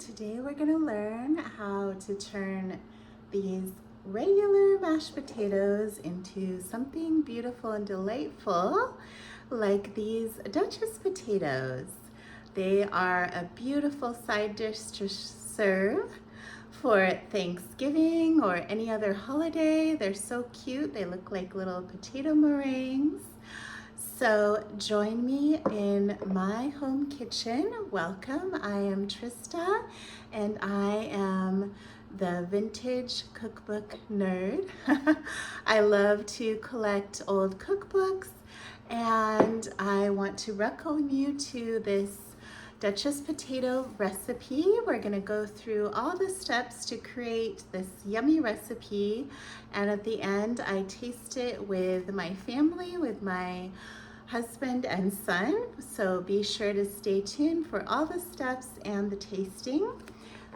Today we're going to learn how to turn these regular mashed potatoes into something beautiful and delightful like these Duchess potatoes. They are a beautiful side dish to serve for Thanksgiving or any other holiday. They're so cute. They look like little potato meringues. So join me in my home kitchen. Welcome, I am Trista and I am the vintage cookbook nerd. I love to collect old cookbooks and I want to welcome you to this Duchess potato recipe. We're gonna go through all the steps to create this yummy recipe, and at the end I taste it with my family, with my husband and son, so be sure to stay tuned for all the steps and the tasting.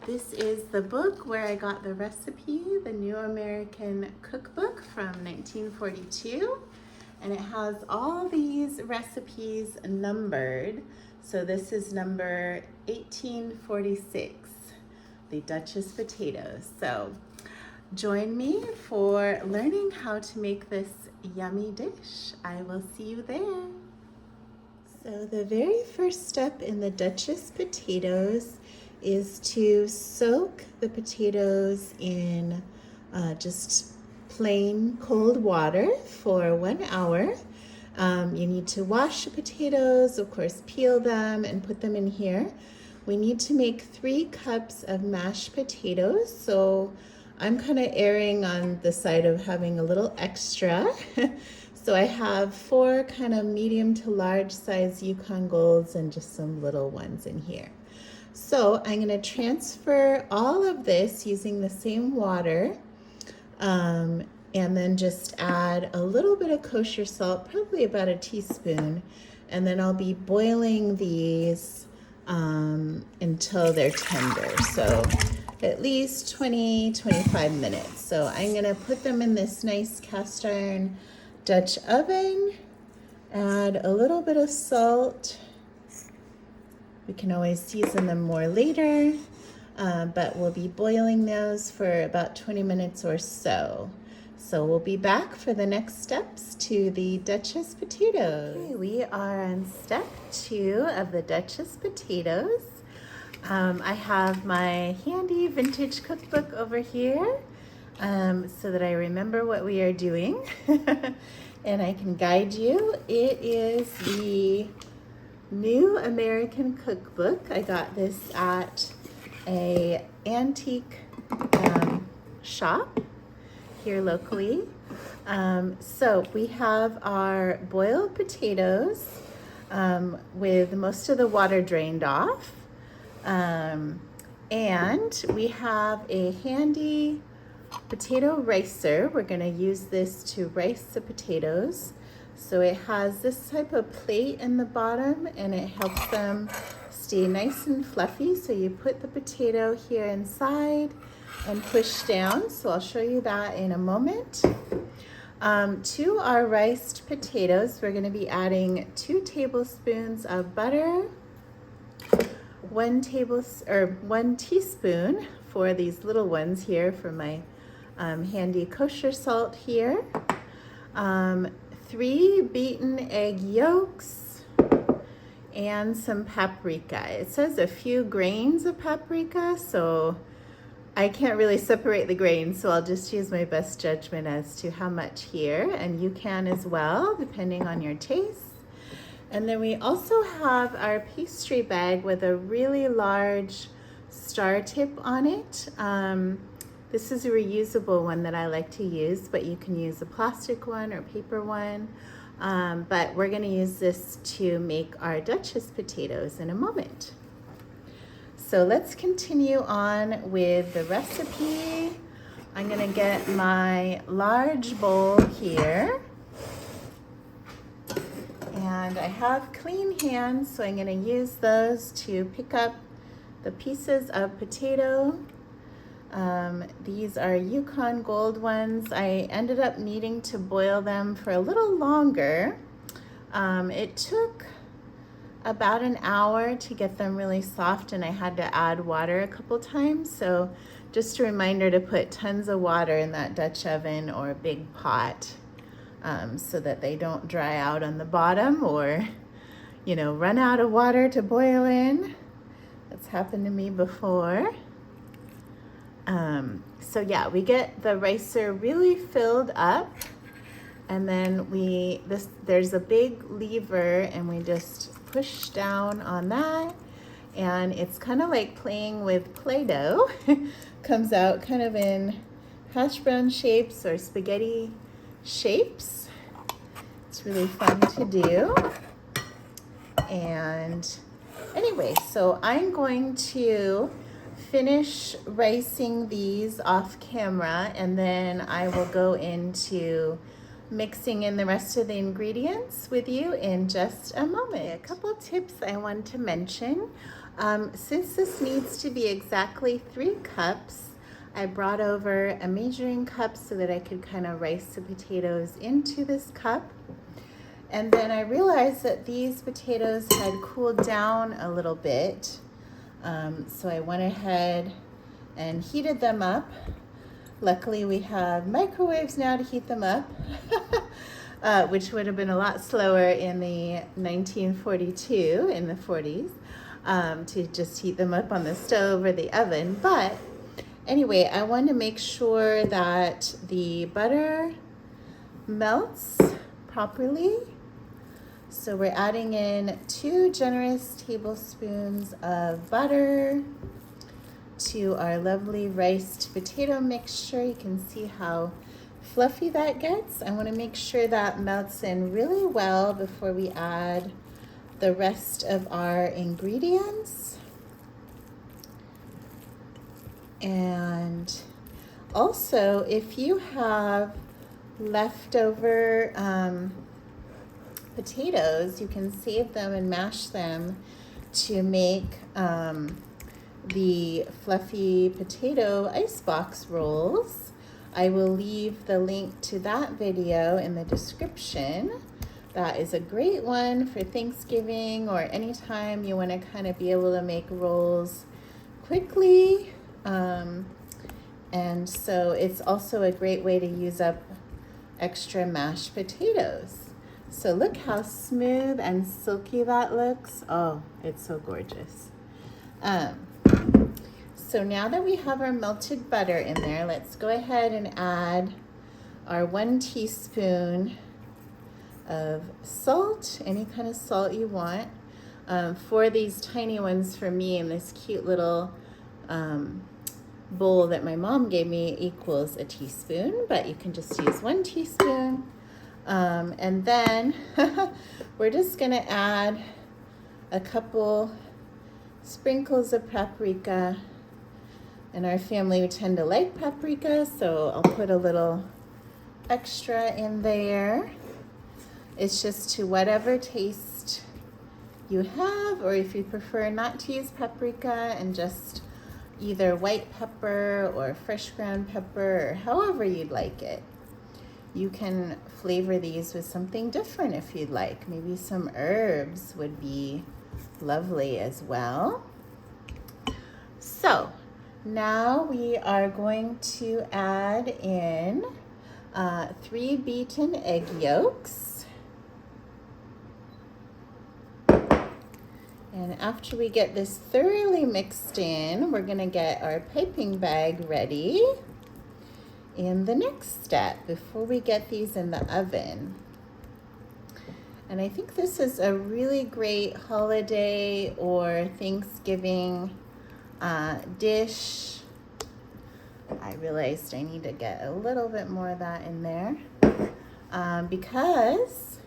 This is the book where I got the recipe, the New American Cookbook from 1942, and it has all these recipes numbered. So this is number 1846, the Duchess potatoes. So join me for learning how to make this yummy dish. I will see you there. So the very first step in the Duchess potatoes is to soak the potatoes in just plain cold water for 1 hour. You need to wash the potatoes, of course, peel them and put them in here. We need to make 3 cups of mashed potatoes, so I'm kind of erring on the side of having a little extra. So I have 4 kind of medium to large size Yukon Golds and just some little ones in here. So I'm going to transfer all of this using the same water, and then just add a little bit of kosher salt, probably about a teaspoon, and then I'll be boiling these until they're tender. So at least 20-25 minutes. So I'm gonna put them in this nice cast iron Dutch oven, add a little bit of salt. We can always season them more later, but we'll be boiling those for about 20 minutes or so. So we'll be back for the next steps to the Duchess potatoes. Okay, we are on step 2 of the Duchess potatoes. I have my handy vintage cookbook over here so that I remember what we are doing and I can guide you. It is the New American Cookbook. I got this at a antique shop here locally. So we have our boiled potatoes with most of the water drained off. And we have a handy potato ricer. We're going to use this to rice the potatoes. So it has this type of plate in the bottom and it helps them stay nice and fluffy. So you put the potato here inside and push down. So I'll show you that in a moment. To our riced potatoes, we're going to be adding 2 tablespoons of butter, 1 teaspoon for these little ones here for my handy kosher salt here, 3 beaten egg yolks, and some paprika. It says a few grains of paprika, so I can't really separate the grains, so I'll just use my best judgment as to how much here, and you can as well, depending on your taste. And then we also have our pastry bag with a really large star tip on it. This is a reusable one that I like to use, but you can use a plastic one or paper one. But we're gonna use this to make our Duchess potatoes in a moment. So let's continue on with the recipe. I'm gonna get my large bowl here. And I have clean hands, so I'm gonna use those to pick up the pieces of potato. These are Yukon Gold ones. I ended up needing to boil them for a little longer. It took about an hour to get them really soft, and I had to add water a couple times. So just a reminder to put tons of water in that Dutch oven or big pot so that they don't dry out on the bottom or, you know, run out of water to boil in. That's happened to me before. So yeah, we get the ricer really filled up, and then there's a big lever, and we just push down on that, and it's kind of like playing with Play-Doh. Comes out kind of in hash brown shapes or spaghetti shapes. It's really fun to do. And anyway, so I'm going to finish ricing these off camera, and then I will go into mixing in the rest of the ingredients with you in just a moment. A couple tips I want to mention. Since this needs to be exactly 3 cups, I brought over a measuring cup so that I could kind of rice the potatoes into this cup. And then I realized that these potatoes had cooled down a little bit. So I went ahead and heated them up. Luckily we have microwaves now to heat them up, which would have been a lot slower in the 1942, in the 40s, to just heat them up on the stove or the oven. But anyway, I want to make sure that the butter melts properly. So we're adding in 2 generous tablespoons of butter to our lovely riced potato mixture. You can see how fluffy that gets. I want to make sure that melts in really well before we add the rest of our ingredients. And also, if you have leftover potatoes, you can save them and mash them to make the fluffy potato icebox rolls. I will leave the link to that video in the description. That is a great one for Thanksgiving or anytime you want to kind of be able to make rolls quickly. And so it's also a great way to use up extra mashed potatoes. So look how smooth and silky that looks. Oh, it's so gorgeous. So now that we have our melted butter in there, let's go ahead and add our 1 teaspoon of salt, any kind of salt you want. For these tiny ones for me in this cute little bowl that my mom gave me equals a teaspoon, but you can just use 1 teaspoon. And then we're just gonna add a couple sprinkles of paprika. In our family, we tend to like paprika, so I'll put a little extra in there. It's just to whatever taste you have, or if you prefer not to use paprika and just either white pepper or fresh ground pepper, or however you'd like it. You can flavor these with something different if you'd like. Maybe some herbs would be lovely as well. So now we are going to add in 3 beaten egg yolks. And after we get this thoroughly mixed in, we're going to get our piping bag ready in the next step before we get these in the oven. And I think this is a really great holiday or Thanksgiving dish. I realized I need to get a little bit more of that in there because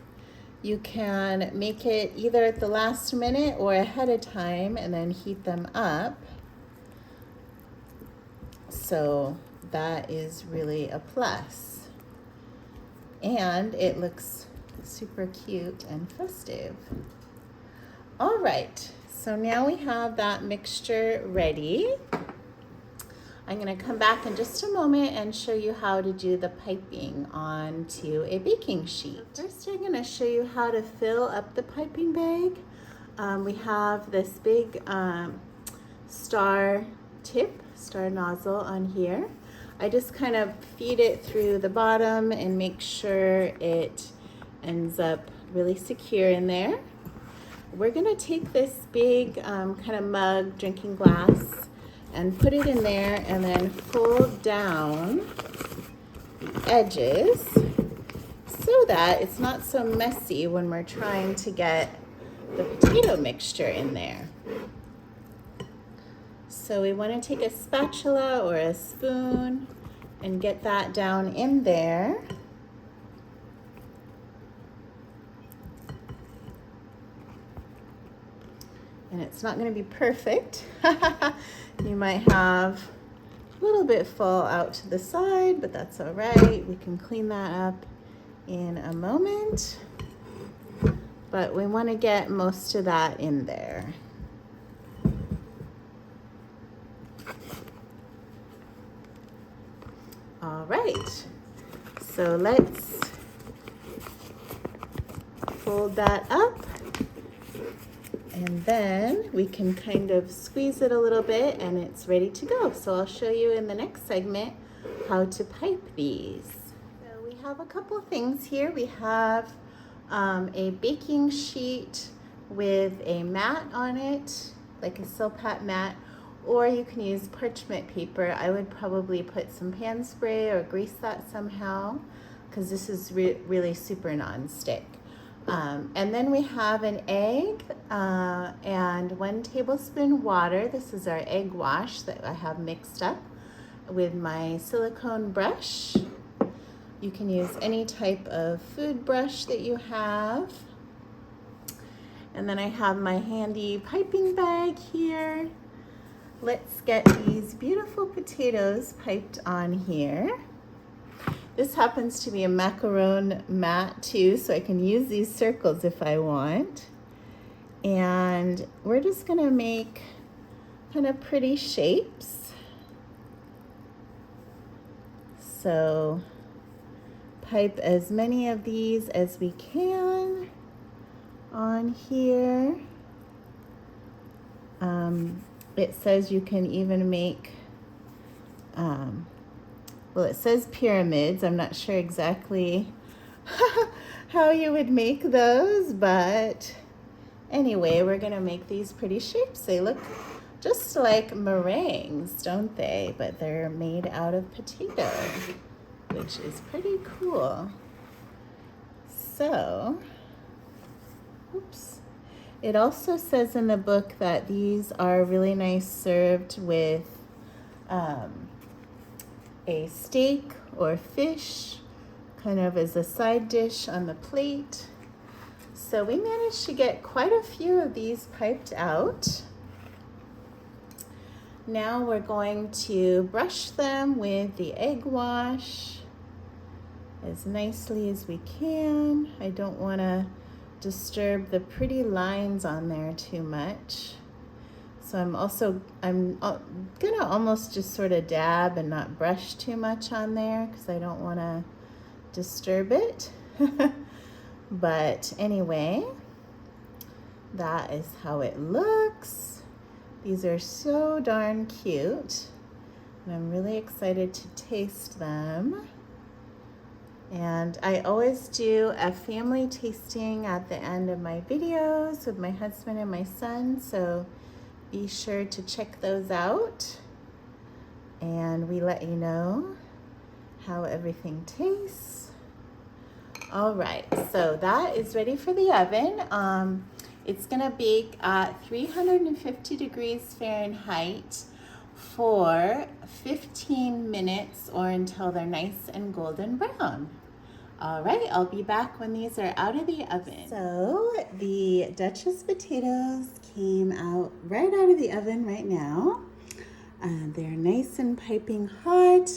you can make it either at the last minute or ahead of time and then heat them up. So that is really a plus. And it looks super cute and festive. All right, so now we have that mixture ready. I'm gonna come back in just a moment and show you how to do the piping onto a baking sheet. First, I'm gonna show you how to fill up the piping bag. We have this big star nozzle on here. I just kind of feed it through the bottom and make sure it ends up really secure in there. We're gonna take this big kind of mug, drinking glass, and put it in there and then fold down the edges so that it's not so messy when we're trying to get the potato mixture in there. So we want to take a spatula or a spoon and get that down in there. And it's not going to be perfect. You might have a little bit fall out to the side, but that's all right. We can clean that up in a moment. But we want to get most of that in there. All right, so let's fold that up, and then we can kind of squeeze it a little bit and it's ready to go. So I'll show you in the next segment how to pipe these. So we have a couple things here. We have a baking sheet with a mat on it, like a silpat mat, or you can use parchment paper. I would probably put some pan spray or grease that somehow, because this is really super non-stick. And then we have an egg and 1 tablespoon water. This is our egg wash that I have mixed up with my silicone brush. You can use any type of food brush that you have. And then I have my handy piping bag here. Let's get these beautiful potatoes piped on here. This happens to be a macaron mat too, so I can use these circles if I want. And we're just gonna make kind of pretty shapes. So pipe as many of these as we can on here. It says you can even make, well, it says pyramids. I'm not sure exactly how you would make those, but anyway, we're gonna make these pretty shapes. They look just like meringues, don't they? But they're made out of potato, which is pretty cool. So, oops. It also says in the book that these are really nice served with a steak or fish, kind of as a side dish on the plate. So we managed to get quite a few of these piped out. Now we're going to brush them with the egg wash as nicely as we can. I don't want to disturb the pretty lines on there too much. So I'm gonna almost just sort of dab and not brush too much on there because I don't want to disturb it. But anyway, that is how it looks. These are so darn cute, and I'm really excited to taste them. And I always do a family tasting at the end of my videos with my husband and my son, so be sure to check those out. And we let you know how everything tastes. All right, so that is ready for the oven. It's gonna bake at 350 degrees Fahrenheit for 15 minutes or until they're nice and golden brown. All right, I'll be back when these are out of the oven. So the Duchess potatoes came out right out of the oven right now. They're nice and piping hot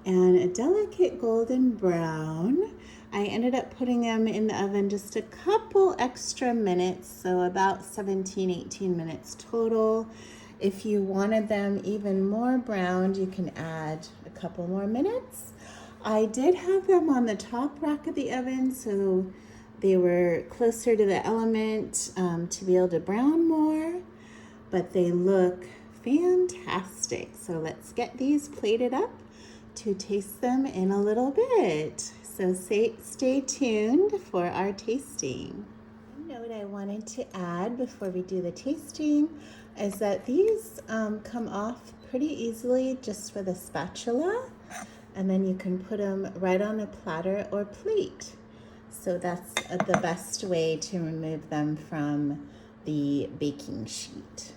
and a delicate golden brown. I ended up putting them in the oven just a couple extra minutes, so about 17, 18 minutes total. If you wanted them even more browned, you can add a couple more minutes. I did have them on the top rack of the oven, so They were closer to the element to be able to brown more, but they look fantastic. So let's get these plated up to taste them in a little bit. So stay tuned for our tasting. One note I wanted to add before we do the tasting is that these come off pretty easily just with a spatula, and then you can put them right on a platter or plate. So that's the best way to remove them from the baking sheet.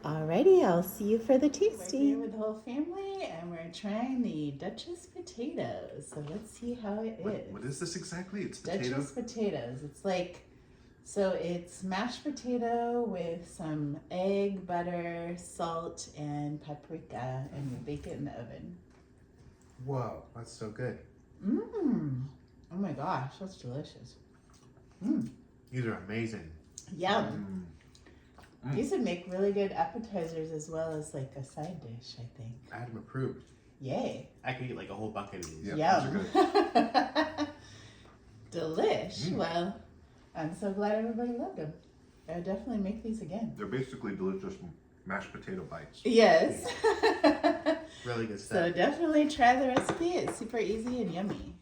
Alrighty, I'll see you for the tasting. We're here with the whole family and we're trying the Duchess Potatoes. So let's see how it is. What is this exactly? It's potatoes? Duchess Potatoes. It's like, so it's mashed potato with some egg, butter, salt, and paprika, and you bake it in the oven. Whoa, that's so good. Mmm. Oh my gosh, that's delicious. Mmm. These are amazing. Yum. These would make really good appetizers as well as like a side dish, I think. Adam approved. Yay. I could eat like a whole bucket of these. Yeah, Yum. these are good. Delish. Well, I'm so glad everybody loved them. I would definitely make these again. They're basically delicious mashed potato bites. Yes. Really good stuff. So definitely try the recipe. It's super easy and yummy.